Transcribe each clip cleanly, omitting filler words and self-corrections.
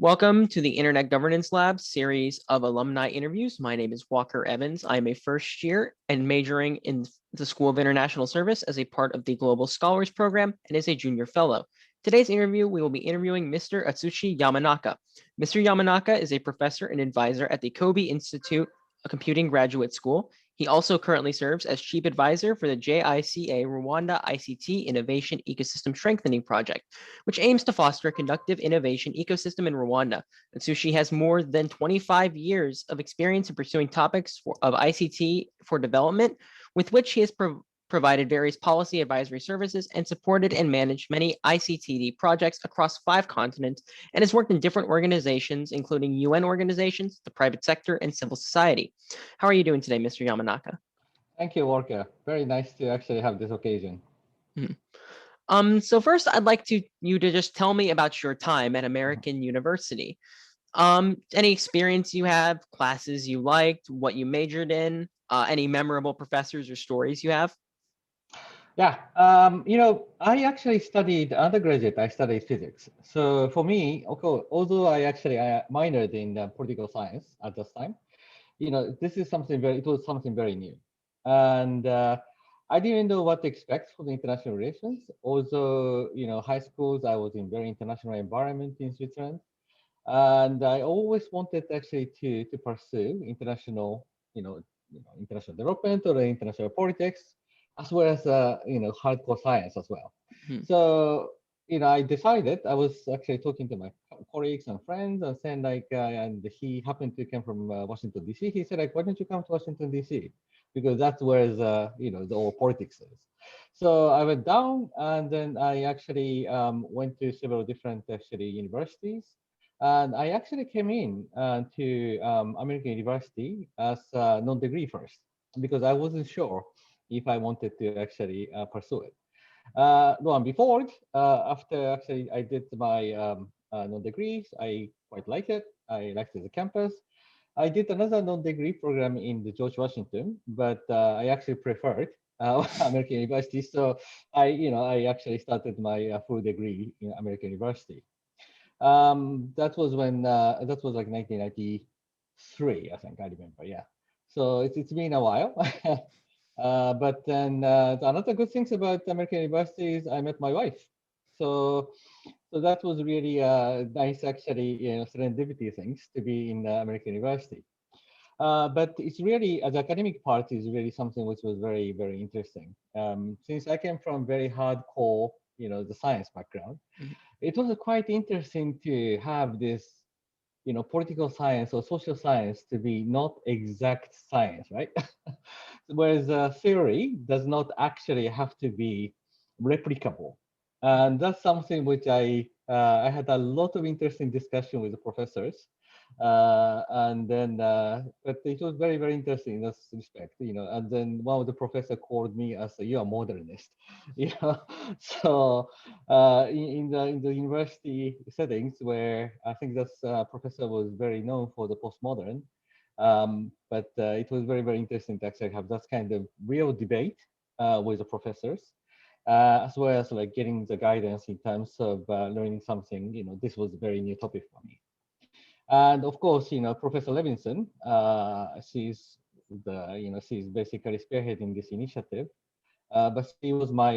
Welcome to the Internet Governance Lab series of alumni interviews. My name is Walker Evans. I'm a first year and majoring in the School of International Service as a part of the Global Scholars Program and as a junior fellow. Today's interview, we will be interviewing Mr. Atsushi Yamanaka. Mr. Yamanaka is a professor and advisor at the Kobe Institute Computing Graduate School. He also currently serves as chief advisor for the JICA Rwanda ICT Innovation Ecosystem Strengthening Project, which aims to foster a conductive innovation ecosystem in Rwanda. Atsushi has more than 25 years of experience in pursuing topics of ICT for development, with which he has provided various policy advisory services and supported and managed many ICTD projects across 5 continents, and has worked in different organizations, including UN organizations, the private sector, and civil society. How are you doing today, Mr. Yamanaka? Thank you, Walker. Very nice to actually have this occasion. So first, I'd like you to just tell me about your time at American University. Any experience you have, classes you liked, what you majored in, any memorable professors or stories you have? Yeah, I actually studied undergraduate. I studied physics. So for me, okay, although I minored in political science at this time, this is it was something very new, and I didn't know what to expect from the international relations. Also, high schools, I was in very international environment in Switzerland, and I always wanted actually to pursue international, international development or international politics, as well as hardcore science as well. Hmm. So I decided. I was actually talking to my colleagues and friends and saying like, and he happened to come from Washington D.C. He said like, why don't you come to Washington D.C. because that's where the all politics is. So I went down, and then I actually went to several different actually universities. And I actually came in to American University as a non-degree first because I wasn't sure if I wanted to actually pursue it. Lo and behold, after actually I did my non-degrees, I quite liked it. I liked the campus. I did another non-degree program in the George Washington, but I actually preferred American University. So I actually started my full degree in American University. That was that was like 1993, I think I remember. Yeah. So it's been a while. But then another good things about American University is I met my wife. So that was really nice, actually, serendipity things to be in American University. But it's really, as academic part, is really something which was very, very interesting. Since I came from very hardcore, the science background, Mhm. it was quite interesting to have this, political science or social science to be not exact science, right? Whereas theory does not actually have to be replicable. And that's something which I had a lot of interesting discussion with the professors. And then, but it was very, very interesting in this respect, and then one of the professor called me as you're a modernist, so in the university settings where I think this professor was very known for the postmodern, but it was very, very interesting to actually have that kind of real debate with the professors, as well as like getting the guidance in terms of learning something. This was a very new topic for me. And of course, Professor Levinson, she's basically spearheading this initiative. But she was my,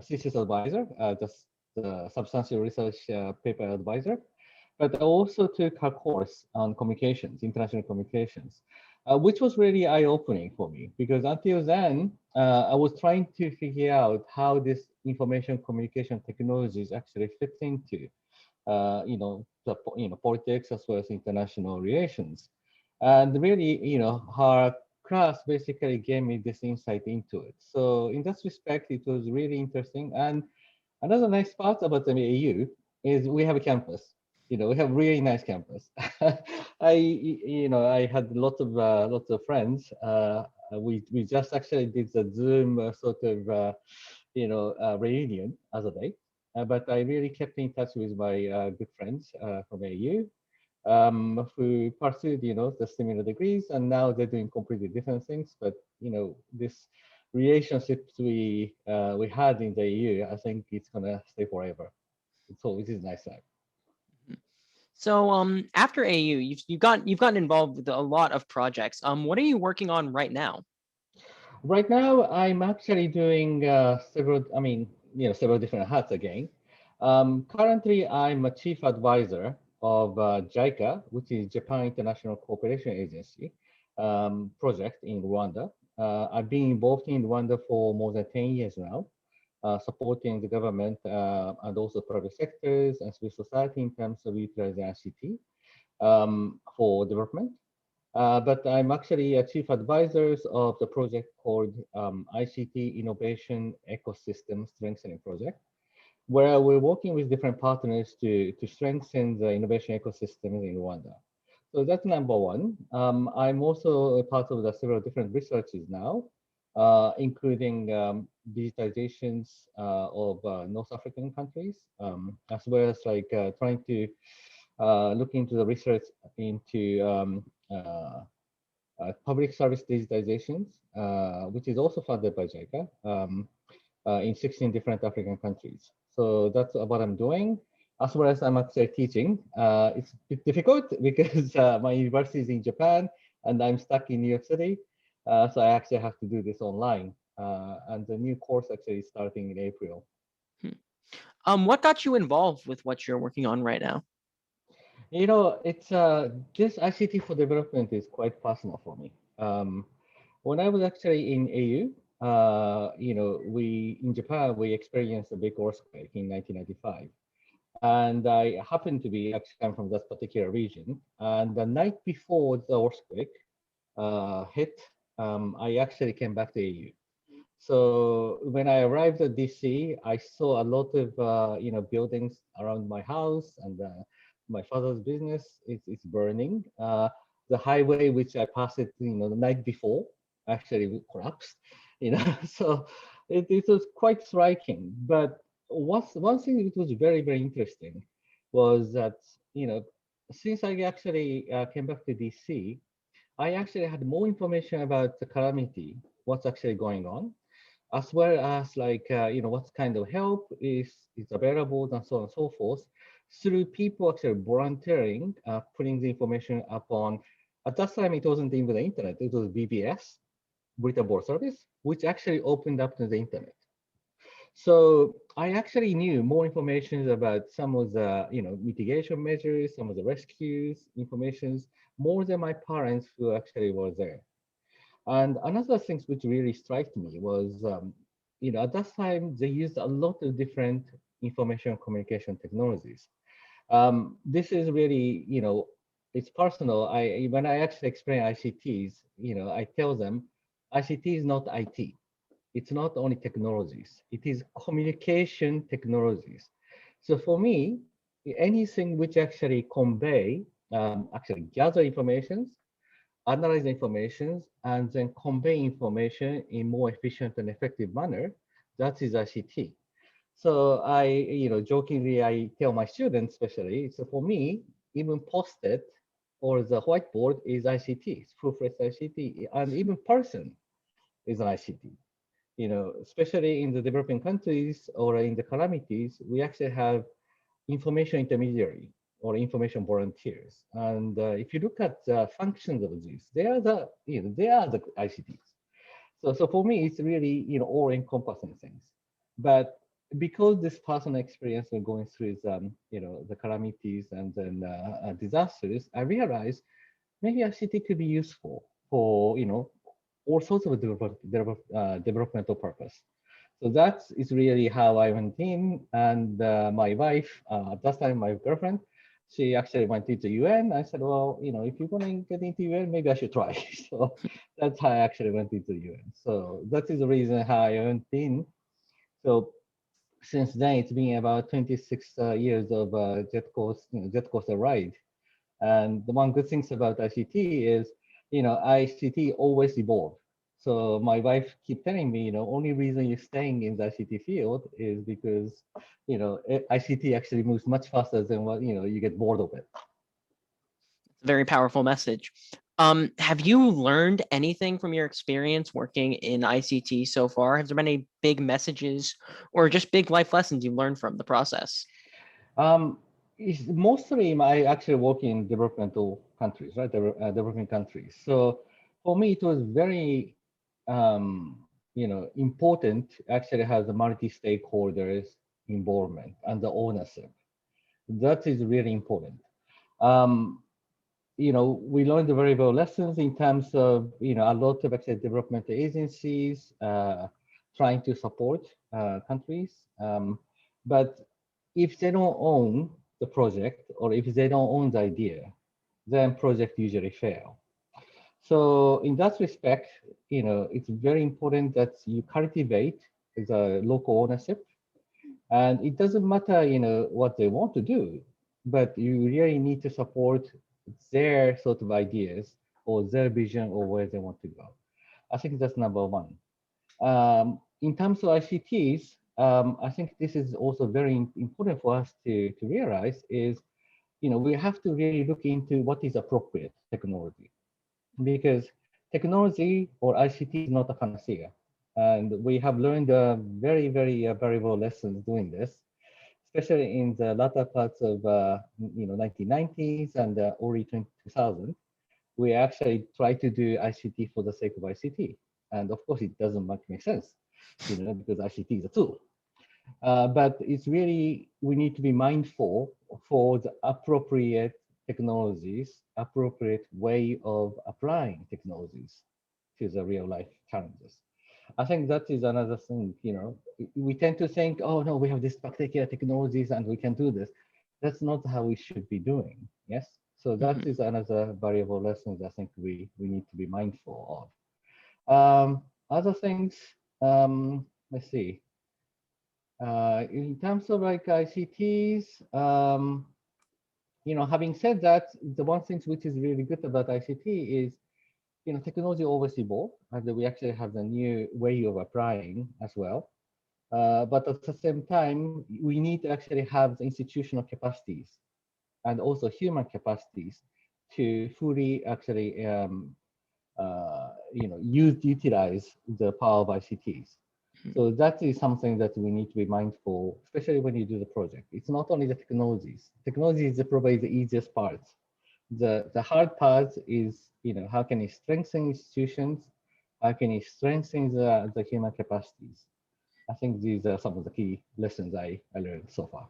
thesis advisor, just the substantial research paper advisor. But I also took her course on communications, international communications, which was really eye-opening for me because until then, I was trying to figure out how this information communication technologies actually fit into politics as well as international relations. And really, her class basically gave me this insight into it. So in that respect, it was really interesting. And another nice part about the AU is we have a campus. We have really nice campus. I had lots of friends. We just actually did the Zoom sort of reunion other day. But I really kept in touch with my good friends from AU who pursued, the similar degrees, and now they're doing completely different things. But this relationships we had in the AU, I think it's gonna stay forever. So it is nice time. So after AU, you've gotten involved with a lot of projects. What are you working on right now? Right now, I'm actually doing several different hats again. Currently, I'm a chief advisor of JICA, which is Japan International Cooperation Agency project in Rwanda. I've been involved in Rwanda for more than 10 years now, supporting the government and also private sectors and civil society in terms of utilizing ICT for development. But I'm actually a chief advisor of the project called ICT Innovation Ecosystem Strengthening Project, where we're working with different partners to strengthen the innovation ecosystem in Rwanda. So that's number one. I'm also a part of the several different researches now, including digitizations of North African countries, as well as like trying to look into the research into public service digitizations, which is also funded by JICA in 16 different African countries. So that's what I'm doing. As well as I'm actually teaching. It's a bit difficult because my university is in Japan and I'm stuck in New York City. So I actually have to do this online. And the new course actually is starting in April. Hmm. What got you involved with what you're working on right now? You know, it's this ICT for development is quite personal for me. When I was actually in AU, we in Japan we experienced a big earthquake in 1995, and I happened to be actually come from that particular region. And the night before the earthquake hit, I actually came back to AU. So when I arrived at DC, I saw a lot of buildings around my house, and my father's business is burning. The highway which I passed it, the night before, actually collapsed. So it was quite striking. But one thing that was very very interesting was that since I actually came back to DC, I actually had more information about the calamity, what's actually going on, as well as like what kind of help is available and so on and so forth through people actually volunteering, putting the information up on. At that time, it wasn't even the internet; it was BBS, Britain Board Service, which actually opened up to the internet. So I actually knew more information about some of the mitigation measures, some of the rescues informations, more than my parents who actually were there. And another thing which really struck me was, at that time, they used a lot of different information communication technologies. This is really, it's personal. When I actually explain ICTs, I tell them ICT is not IT. It's not only technologies. It is communication technologies. So for me, anything which actually convey, actually gather information, analyze information, and then convey information in more efficient and effective manner, that is ICT. So I, jokingly, I tell my students, especially, so for me, even post-it or the whiteboard is ICT, it's full-fledged ICT, and even person is an ICT. Especially in the developing countries or in the calamities, we actually have information intermediary or information volunteers. And if you look at the functions of these, they are the ICTs. So for me, it's really, all encompassing things. But because this personal experience of going through the calamities and then disasters, I realized maybe ICT could be useful for, all sorts of developmental purpose. So that is really how I went in. And my wife, at that time, my girlfriend, she actually went into UN. I said, well, if you're going to get into UN, maybe I should try. So that's how I actually went into UN. So that is the reason how I went in. So since then, it's been about 26 years of jet coaster ride. And the one good things about ICT is, ICT always evolve. So my wife keep telling me, only reason you're staying in the ICT field is because, ICT actually moves much faster than what, you get bored of it. Very powerful message. Have you learned anything from your experience working in ICT so far? Have there been any big messages or just big life lessons you've learned from the process? Um, Mostly I actually work in developmental countries, right? Developing countries. So for me, it was very, important actually have the multi-stakeholders involvement and the ownership. That is really important. Um, we learned the very well lessons in terms of, a lot of actually developmental agencies trying to support countries. But if they don't own the project or if they don't own the idea, then project usually fail. So in that respect, it's very important that you cultivate the local ownership, and it doesn't matter, what they want to do, but you really need to support their sort of ideas or their vision or where they want to go. I think that's number one. In terms of ICTs, I think this is also very important for us to realize is, we have to really look into what is appropriate technology, because technology or ICT is not a panacea. And we have learned very, very valuable lessons doing this, especially in the latter parts of 1990s and early 2000s. We actually try to do ICT for the sake of ICT. And of course, it doesn't make sense, because ICT is a tool. But it's really, we need to be mindful for the appropriate technologies, appropriate way of applying technologies to the real life challenges. I think that is another thing, we tend to think, oh no, we have this particular technologies and we can do this. That's not how we should be doing, yes? So that Mhm. is another variable lessons I think we need to be mindful of. Other things, let's see. In terms of like ICTs, having said that, the one thing which is really good about ICT is, technology always evolve, and we actually have the new way of applying as well. But at the same time, we need to actually have the institutional capacities and also human capacities to fully actually utilize the power of ICTs. So that is something that we need to be mindful, especially when you do the project. It's not only the technologies. Technology is probably the easiest part. The hard part is, how can you strengthen institutions? How can you strengthen the human capacities? I think these are some of the key lessons I learned so far.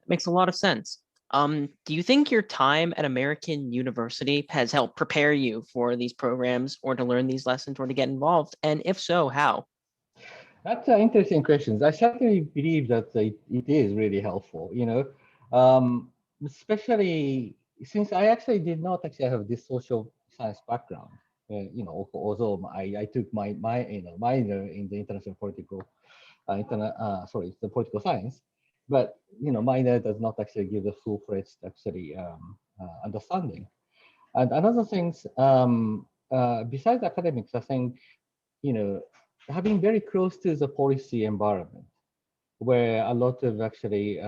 Makes a lot of sense. Do you think your time at American University has helped prepare you for these programs or to learn these lessons or to get involved? And if so, how? That's an interesting question. I certainly believe that it is really helpful, especially since I actually did not actually have this social science background. Although I took my minor in the international political, the political science, but minor does not actually give the full-fledged actually understanding. And another things, besides academics, I think you know, having very close to the policy environment where a lot of actually,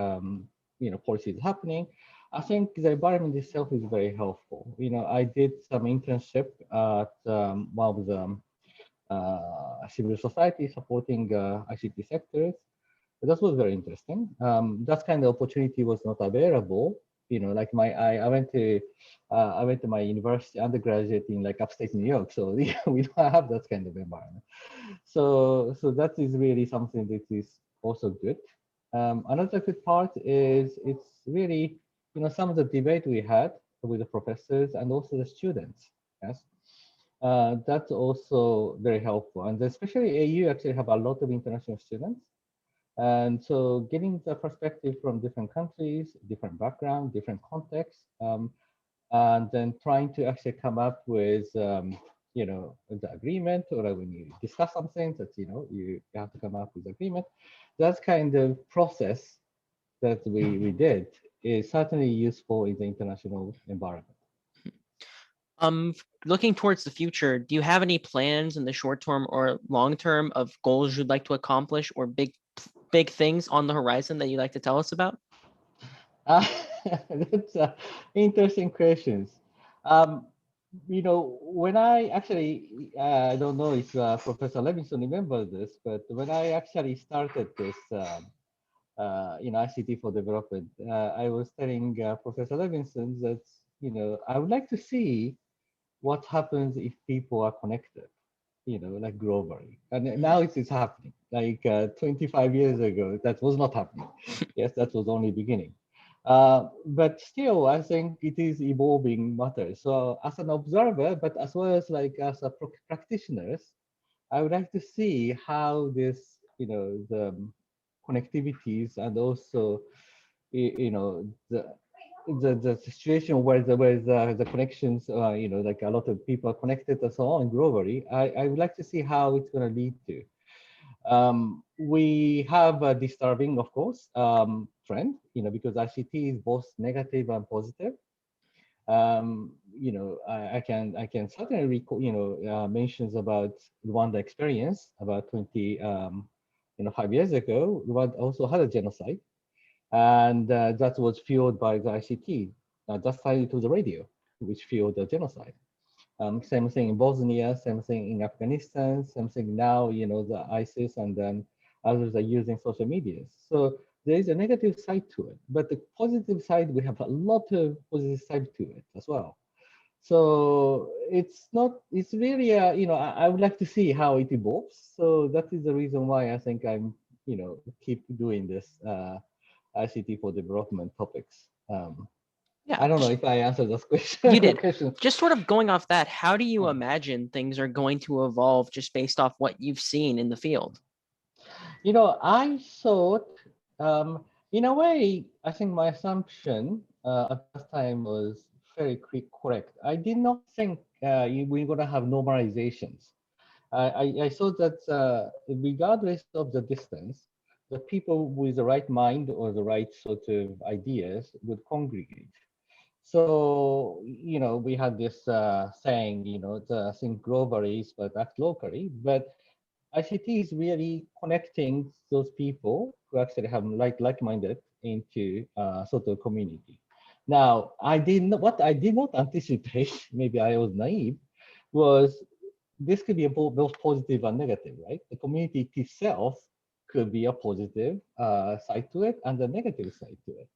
policy is happening, I think the environment itself is very helpful. I did some internship at one of the civil society supporting ICT sectors. That was very interesting. That kind of opportunity was not available. Like I went to my university undergraduate in like upstate New York, so we don't have that kind of environment. So that is really something that is also good. Another good part is it's really some of the debate we had with the professors and also the students. Yes, that's also very helpful, and especially AU actually have a lot of international students. And so getting the perspective from different countries, different background, different contexts, and then trying to actually come up with, the agreement, or when you discuss something that, you have to come up with agreement. That kind of process that we did is certainly useful in the international environment. Looking towards the future, do you have any plans in the short term or long term of goals you'd like to accomplish or big things on the horizon that you'd like to tell us about? Uh, that's interesting questions. Um, when I actually, I don't know if Professor Levinson remembers this, but when I actually started this ICT for development. I was telling Professor Levinson that, I would like to see what happens if people are connected, like globally. And now it's happening. Like 25 years ago, that was not happening. Yes, that was only beginning. But still, I think it is evolving matter. So as an observer, but as well as like as a practitioners, I would like to see how this, the connectivities and also, the situation where the connections, like a lot of people are connected and so on globally. I would like to see how it's going to lead to. We have a disturbing, of course, trend, because ICT is both negative and positive. I can certainly recall, mentions about Rwanda experience about 5 years ago. Rwanda also had a genocide, and that was fueled by the ICT. That side to the radio, which fueled the genocide. Same thing in Bosnia, same thing in Afghanistan, same thing now, the ISIS and then others are using social media. So there is a negative side to it, but the positive side, we have a lot of positive side to it as well. So it's really, I would like to see how it evolves. So that is the reason why I think I'm, keep doing this ICT for development topics. Yeah, I don't know if I answered this you question. did. question. Just sort of going off that, how do you imagine things are going to evolve just based off what you've seen in the field? I thought, in a way, I think my assumption at that time was very correct. I did not think we're going to have normalizations. I thought that regardless of the distance, the people with the right mind or the right sort of ideas would congregate. So, we had this saying, think globally, but act locally. But ICT is really connecting those people who actually have like-minded into sort of community. Now, what I did not anticipate, maybe I was naive, was this could be both positive and negative, right? The community itself could be a positive side to it and a negative side to it.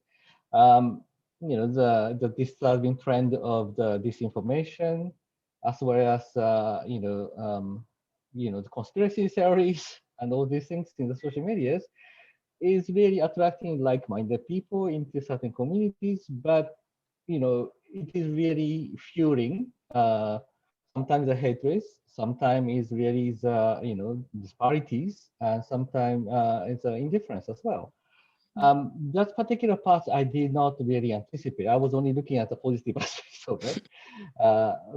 Um, the disturbing trend of the disinformation, as well as the conspiracy theories and all these things in the social medias is really attracting like-minded people into certain communities, but it is really fueling sometimes the hatred, sometimes is really the disparities, and sometimes it's indifference as well. That particular part I did not really anticipate. I was only looking at the positive aspects of it.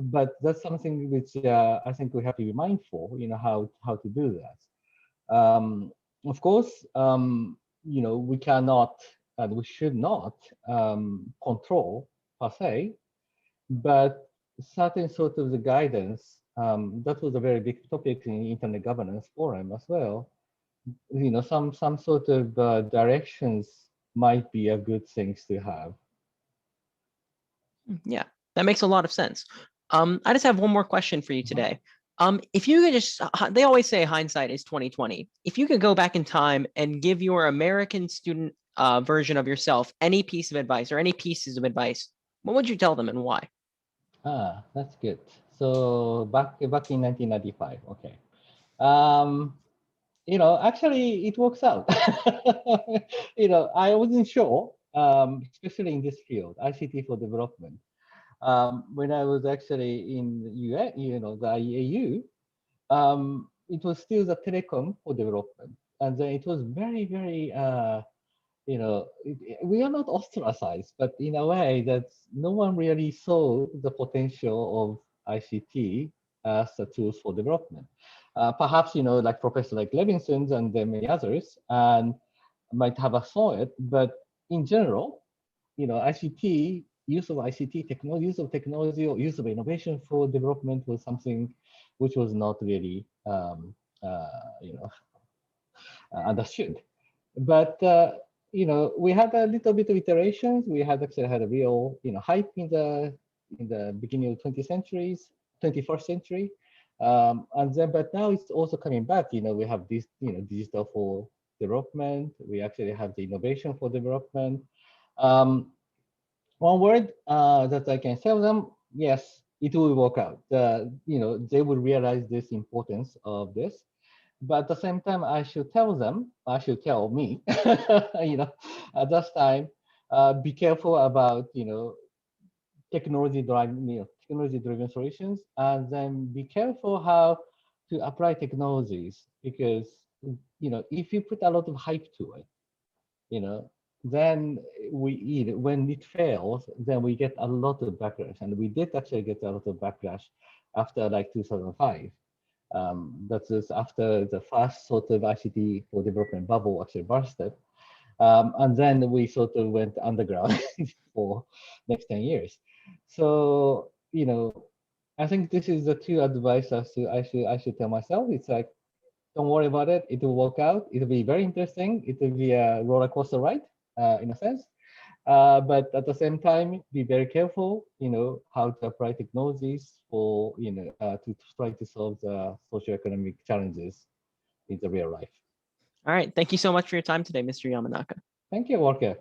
But that's something which I think we have to be mindful, how to do that. Of course, we cannot and we should not control per se, but certain sort of the guidance, that was a very big topic in Internet Governance Forum as well. Some sort of directions might be a good things to have. Yeah, that makes a lot of sense. I just have one more question for you today. If you could just, they always say hindsight is 2020. If you could go back in time and give your American student version of yourself any piece of advice or any pieces of advice, what would you tell them and why? That's good. So back in 1995, okay. Um, actually it works out. I wasn't sure, especially in this field, ICT for development. When I was actually in US, the IAU, it was still the telecom for development. And then it was very, very, we are not ostracized, but in a way that no one really saw the potential of ICT as a tool for development. Perhaps, like Professor like Levinson and many others, and might have saw it, but in general, ICT, use of ICT technology, use of technology or use of innovation for development was something which was not really, understood. But we had a little bit of iterations. We had actually had a real, hype in the beginning of 20th centuries, 21st century, and then but now it's also coming back. We have this, digital for development. We actually have the innovation for development. Um, One word that I can tell them, yes, it will work out. They will realize this importance of this. But at the same time, I should tell them, I should tell me, at this time, be careful about, technology-driven solutions, and then be careful how to apply technologies because, if you put a lot of hype to it, you know, then when it fails, then we get a lot of backlash, and we did actually get a lot of backlash after like 2005. That is after the first sort of ICT for development bubble actually bursted, and then we sort of went underground for next 10 years. So I think this is the two advice I should tell myself. It's like, don't worry about it. It will work out. It'll be very interesting. It will be a roller coaster ride, in a sense. But at the same time, be very careful. How to apply technologies for to try to solve the socioeconomic challenges in the real life. All right. Thank you so much for your time today, Mr. Yamanaka. Thank you, Walker.